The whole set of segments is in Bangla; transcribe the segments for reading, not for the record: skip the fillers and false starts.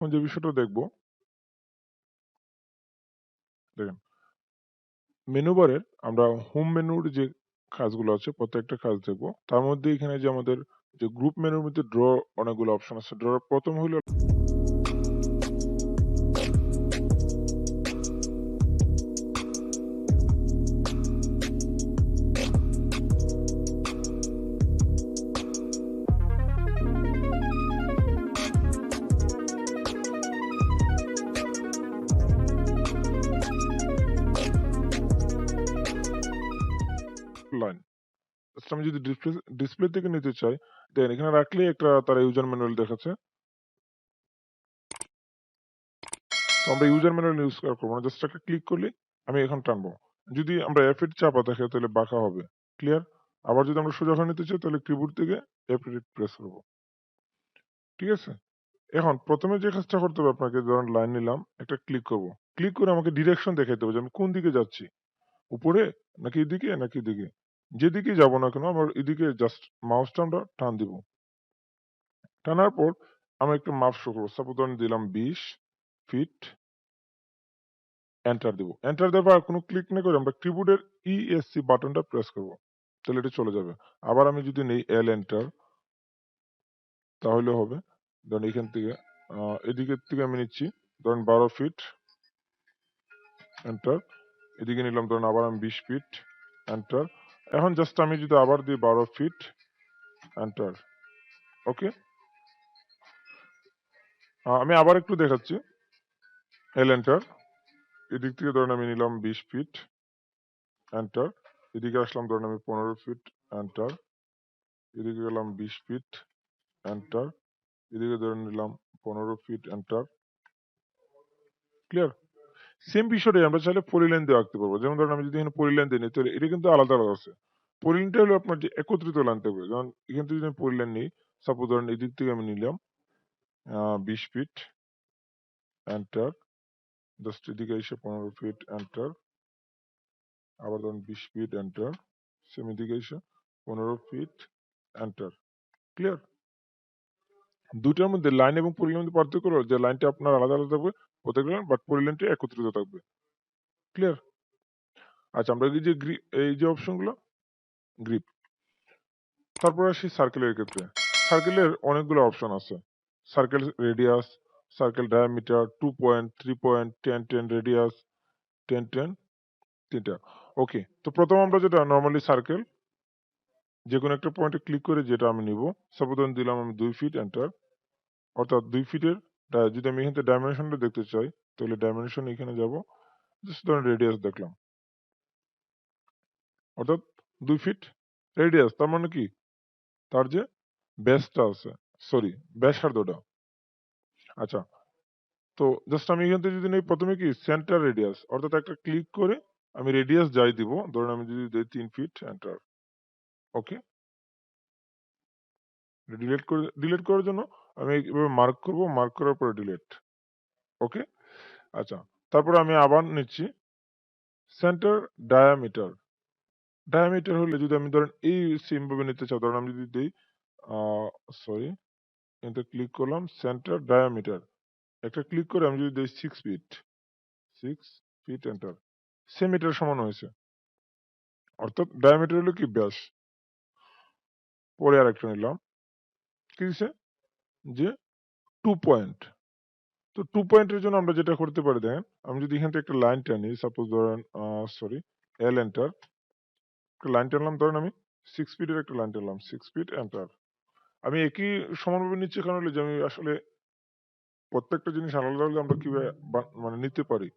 এখন যে বিষয়টা দেখবো, দেখেন মেনু বারের আমরা হোম মেনুর যে কাজগুলো আছে প্রত্যেকটা কাজ দেখবো। তার মধ্যে এখানে যে আমাদের যে গ্রুপ মেনুর মধ্যে ড্র অনেকগুলো অপশন আছে। ড্র প্রথম হলো লাইন। আমি যদি ডিসপ্লে থেকে নিতে চাই, দেখেন এখানে রাখলেই একটা তারা ইউজার ম্যানুয়াল দেখাচ্ছে। তো আমরা ইউজার ম্যানুয়াল ইউজ করবো না, জাস্ট একটা ক্লিক করলে আমি এখন টানবো। যদি আমরা F8 চাপা থাকে তাহলে বাঁকা হবে। ক্লিয়ার? আবার যদি আমরা সোজা করে নিতে চাই তাহলে কিবোর্ড থেকে F8 প্রেস করবো। ঠিক আছে? এখন প্রথমে যে কাজটা করতে হবে আপনাকে, ধরেন লাইন নিলাম, একটা ক্লিক করব। ক্লিক করে আমাকে ডিরেকশন দেখাইতে হবে যে আমি কোন দিকে যাচ্ছি। উপরে নাকি এদিকে নাকি এদিকে। যেদিকে যাব না কেন আমার এদিকে জাস্ট মাউসটা আমরা টান দিব। টানার পর আমি একটা মাপ শো করবো। সাপোজ ধরেন দিলাম 20 ফিট, এন্টার দিব। এন্টার দেওয়ার পর আর কোনো ক্লিক না করে আমরা কিবোর্ডের ESC বাটনটা প্রেস করব। তাহলে এটা চলে যাবে। আবার আমি যদি নেই L এন্টার তাহলে হবে। ধরেন এখান থেকে এদিকের থেকে আমি নিচ্ছি ধরেন 12 ফিট, এন্টার। এদিকে নিলাম ধরেন আবার আমি 20 ফিট, এন্টার। এখন জাস্ট আমি যদি আবার দিই 12 ফিট, এন্টার। ওকে, আমি আবার একটু দেখাচ্ছি। L enter. এদিক থেকে ধরেন আমি নিলাম 20 ফিট, এন্টার। এদিকে আসলাম ধরেন আমি 15 ফিট, এন্টার। এদিকে গেলাম 20 ফিট, এন্টার। এদিকে ধরে নিলাম 15 ফিট, এন্টার। ক্লিয়ার? সেম বিষয়টাই আমরা চাইলে পলিলাইন দিয়ে আঁকতে পারবো। যেমন ধরেন আমি যদি এখানে পলিলাইন দিই নিই, তাহলে এটা কিন্তু আলাদা আলাদা আছে। পলিলাইনটা হলো আপনার যে একত্রিত লাইন থাকবে। যেমন এখান থেকে যদি আমি পলিলাইন নিই, সাপোজ ধরেন এদিক থেকে আমি নিলাম 20 ফিট, এন্টার। জাস্ট এদিকে এসে 15 ফিট, এন্টার। আবার ধরেন 20 ফিট, এন্টার। সেম এদিকে এসে 15 ফিট, এন্টার। ক্লিয়ার? দুটার মধ্যে লাইন এবং পলিলাইনের মধ্যে পার্থক্য হলো যে লাইনটা আপনার আলাদা আলাদা থাকবে প্রত্যেকটা লাইন, বাট পলিলাইনটা একত্রিত থাকবে। ক্লিয়ার? আচ্ছা, আমরা এই যে অপশনগুলো গ্রিপ। তারপর আসি সার্কেলের ক্ষেত্রে। সার্কেলের অনেকগুলো অপশন আছে। Circle radius, circle diameter, 2 point, 3 point, 10 10 radius, 10 10 তিনটা। ওকে, তো প্রথম আমরা যেটা নর্মালি সার্কেল, যে কোনো একটা পয়েন্টে ক্লিক করে যেটা আমি নিব, সাপোজ দিলাম আমি 2 ফিট, এন্টার। অর্থাৎ 2 ফিটের যদি আমি এখান থেকে ডাইমেনশনটা দেখতে চাই তাহলে ডাইমেনশন এখানে যাব, জাস্ট ধরেন রেডিয়াস দেখলাম, অর্থাৎ 2 ফিট রেডিয়াস। তার মানে কি, তার যে ব্যাসটা আছে, সরি ব্যাসার্ধটা। আচ্ছা, তো জাস্ট আমি এখান থেকে যদি নেই প্রথমে কি সেন্টার রেডিয়াস, অর্থাৎ একটা ক্লিক করে আমি রেডিয়াস যাই দিব, ধরুন আমি যদি দিই 3 ফিট, এন্টার। ওকে, ডিলিট করার জন্য আমি এভাবে মার্ক করব, মার্ক করার পরে ডিলিট। ওকে, আচ্ছা, তারপরে আমি আবার নিচ্ছি সেন্টার ডায়ামিটার। ডায়ামিটার হলে যদি আমি ধরেন এই সেম ভাবে নিতে চাই, ধরেন আমি যদি দিই সরি, এতে ক্লিক করলাম সেন্টার ডায়ামিটার, একটা ক্লিক করে আমি যদি দিই 6 ফিট, 6 ফিট, এন্টার। সেম এটার সমান হয়েছে, অর্থাৎ ডায়ামিটার হলো কি ব্যাস। পরে আরেকটা নিলাম, কি দিছে যে 2 পয়েন্ট। তো 2 পয়েন্টের জন্য আমরা যেটা করতে পারি, দেখেন আমি যদি এখান থেকে একটা লাইন টানি, সাপোজ ধরেন সরি L এন্টার, একটা লাইন টানলাম, ধরেন আমি 6 ফিটের একটা লাইন টানলাম, 6 ফিট, এন্টার। আমি একই সমানভাবে নিচ্ছি, কারণ হলো যে আমি আসলে প্রত্যেকটা জিনিস আলাদা আলাদা আমরা কিভাবে মানে নিতে পারি।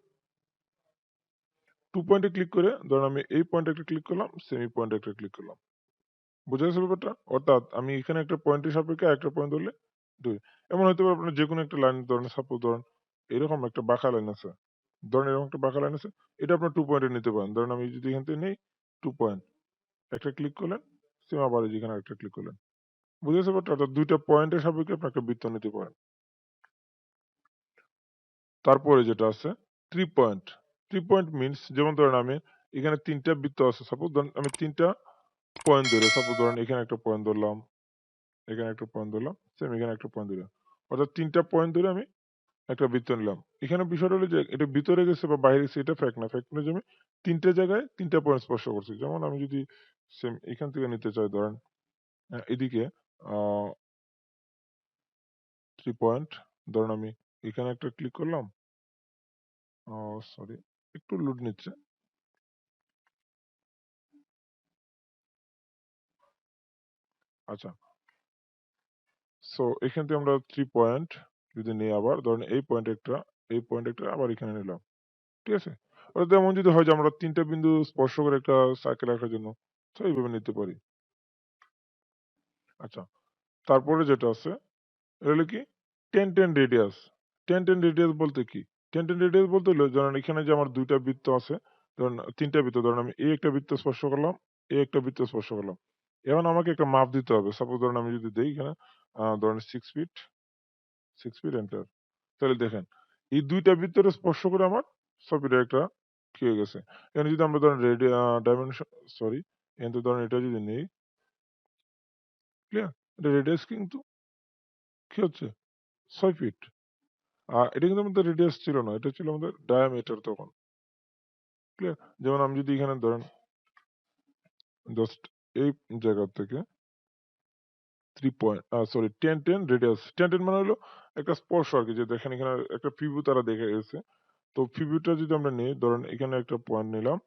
2 পয়েন্টে ক্লিক করে ধরেন আমি এই পয়েন্টে একটা ক্লিক করলাম, সেমি পয়েন্টে একটা ক্লিক করলাম। বুঝা গেছে ব্যাপারটা? অর্থাৎ আমি এখানে একটা পয়েন্টের সাপেক্ষে আরেকটা পয়েন্ট ধরলে 2। এমন হতে পারে আপনার যেকোনো একটা লাইন ধরেন, সাপোজ ধরেন এরকম একটা বাঁকা লাইন আছে। ধরেন এরকম একটা বাঁকা লাইন আছে, এটা আপনার 2 পয়েন্টে নিতে পারেন। ধরেন আমি যদি এখান থেকে নেই 2 পয়েন্ট, একটা ক্লিক করলেন, সেম আবার যেখানে আরেকটা ক্লিক করলেন। বুঝা গেছে ব্যাপারটা? অর্থাৎ 2টা পয়েন্টের সাপেক্ষে আপনি একটা বৃত্ত নিতে পারেন। তারপরে যেটা আছে 3 পয়েন্ট। 3 পয়েন্ট মিনস, যেমন ধরেন আমি এখানে 3টা বৃত্ত আছে, সাপোজ ধরেন আমি 3টা পয়েন্ট ধরে, সাপোজ ধরেন এখানে একটা পয়েন্ট ধরলাম, এখানে একটা পয়েন্ট ধরলাম, সেম এখানে একটা পয়েন্ট ধরলাম। অর্থাৎ 3টা পয়েন্ট ধরে আমি একটা বৃত্ত নিলাম। এখানে বিষয়টা হলো যে এটা ভিতরে গেছে বা বাইরে গেছে এটা ফ্যাক্ট না। ফ্যাক্ট হলো যে আমি ৩ টে জায়গায় ৩ টা পয়েন্ট স্পর্শ করছি। যেমন আমি যদি সেম এখান থেকে নিতে চাই ধরেন এদিকে আ 3 পয়েন্ট ধরুন আমি এখানে একটা ক্লিক করলাম। সরি একটু লোড নিচ্ছে। আচ্ছা। সো এখান থেকে আমরা 3 পয়েন্ট যদি নেই আবার ধরেন এই পয়েন্ট একটা আবার এখানে নিলাম। ঠিক আছে? ওটা এমন যদি হয় যে আমরা ৩ টা বিন্দু স্পর্শ করে একটা সার্কেল আঁকার জন্য তো এইভাবে নিতে পারি। আচ্ছা। তারপরে যেটা আছে এটা হলো কি 10-10 রেডিয়াস। 10-10 রেডিয়াস বলতে কি? 10-10 রেডিয়াস বলতে হলো ধরেন এখানে যে আমার ২ টা বৃত্ত আছে, ধরেন ৩ টা বৃত্ত ধরেন আমি একটা বৃত্ত স্পর্শ করলাম, একটা বৃত্ত স্পর্শ করলাম। এখন আমাকে একটা মাপ দিতে হবে। সাপোজ ধরেন আমি যদি দেই এখানে ধরেন 6 ফিট এন্টার। তাহলে দেখেন এই ২ টা বৃত্তের স্পর্শ করে আমার ছবিটা একটা কি হয়ে গেছে। এখানে যদি আমরা ধরেন ডাইমেনশন সরি এখান থেকে ধরেন এটা যদি নেই, ক্লিয়ার? এটা রেডিয়াস কিন্তু কি হচ্ছে ৬ ফিট। এটা কিন্তু আমাদের রেডিয়াস ছিল না। এটা ছিল আমাদের ডায়ামিটার তখন। ক্লিয়ার? যেমন আমি যদি এখানে ধরেন জাস্ট এই জায়গা থেকে 3 পয়েন্ট সরি 10-10 রেডিয়াস। 10-10 মানে হলো একটা স্পর্শ আরকি যে দেখেন এখানে একটা প্রিভিউ তারা দেখে গেছে। তো প্রিভিউটা যদি আমরা নেই ধরেন এখানে একটা পয়েন্ট নিলাম।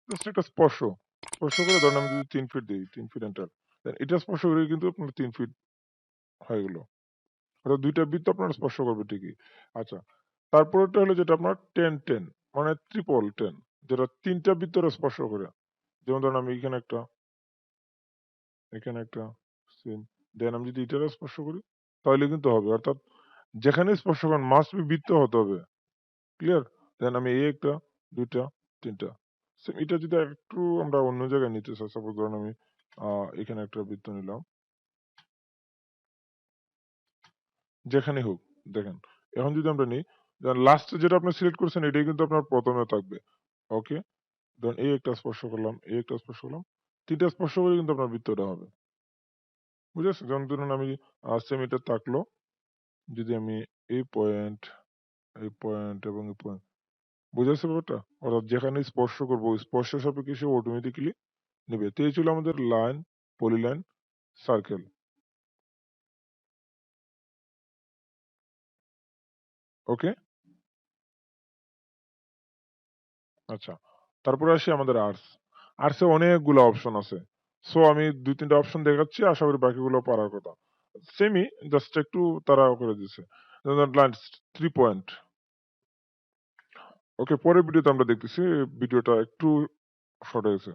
জাস্ট একটা স্পর্শ। স্পর্শ করে ধরেন আমি যদি ৩ ফিট দেই, ৩ ফিট এন্টার। দেন এটা স্পর্শ করে কিন্তু আপনার ৩ ফিট হয়ে গেল। অর্থাৎ ২ টা বৃত্ত আপনার স্পর্শ করবে ঠিকই। আচ্ছা। তারপরেরটা হলো যেটা আপনার 10-10 মানে ট্রিপল 10 যেটা ৩ টা বৃত্তের স্পর্শ করে। যেমন ধরেন আমি এখানে একটা সেম দেন আমি যদি এটারও স্পর্শ করি তাহলে কিন্তু হবে। অর্থাৎ যেখানেই স্পর্শ করেন মাস্ট বি বৃত্ত হতে হবে। ক্লিয়ার? দেন আমি এই একটা, ২ টা, ৩ টা। সেম এটা যদি আরেকটু আমরা অন্য জায়গায় নিতে চাই সাপোজ ধরেন আমি আ এখানে একটা বৃত্ত নিলাম। যেখানেই হোক দেখেন। এখন যদি আমরা নেই লাস্টে যেটা আপনি সিলেক্ট করেছেন এটাই কিন্তু আপনার ১ম এ থাকবে। ওকে? ধরেন এই একটা স্পর্শ করলাম, এই একটা স্পর্শ করলাম। ৩ টা স্পর্শ করে কিন্তু আপনার বৃত্তটা হবে। বুঝে আসছে? যেমন ধরুন আমি সেম এটা থাকলো। যদি আমি এই পয়েন্ট, এই পয়েন্ট এবং এই পয়েন্ট বুঝা যাচ্ছে ব্যাপারটা? অর্থাৎ যেখানেই স্পর্শ করব ওই স্পর্শের সাপেক্ষে সে অটোমেটিক্যালি নিবে। তো এই ছিল আমাদের লাইন, পলিলাইন, সার্কেল। ওকে? আচ্ছা। তারপরে আসি আমাদের আর্টস। আর্টসে অনেকগুলা অপশন আছে। সো আমি ২-৩ টা অপশন দেখাচ্ছি। আশা করি বাকিগুলো পারার কথা। সেমই জাস্ট একটু তাড়া করে দিছে। যেমন লাইন 3 পয়েন্ট। ওকে পরের ভিডিওতে আমরা দেখতেছি ভিডিওটা একটু শর্ট হয়ে গেছে।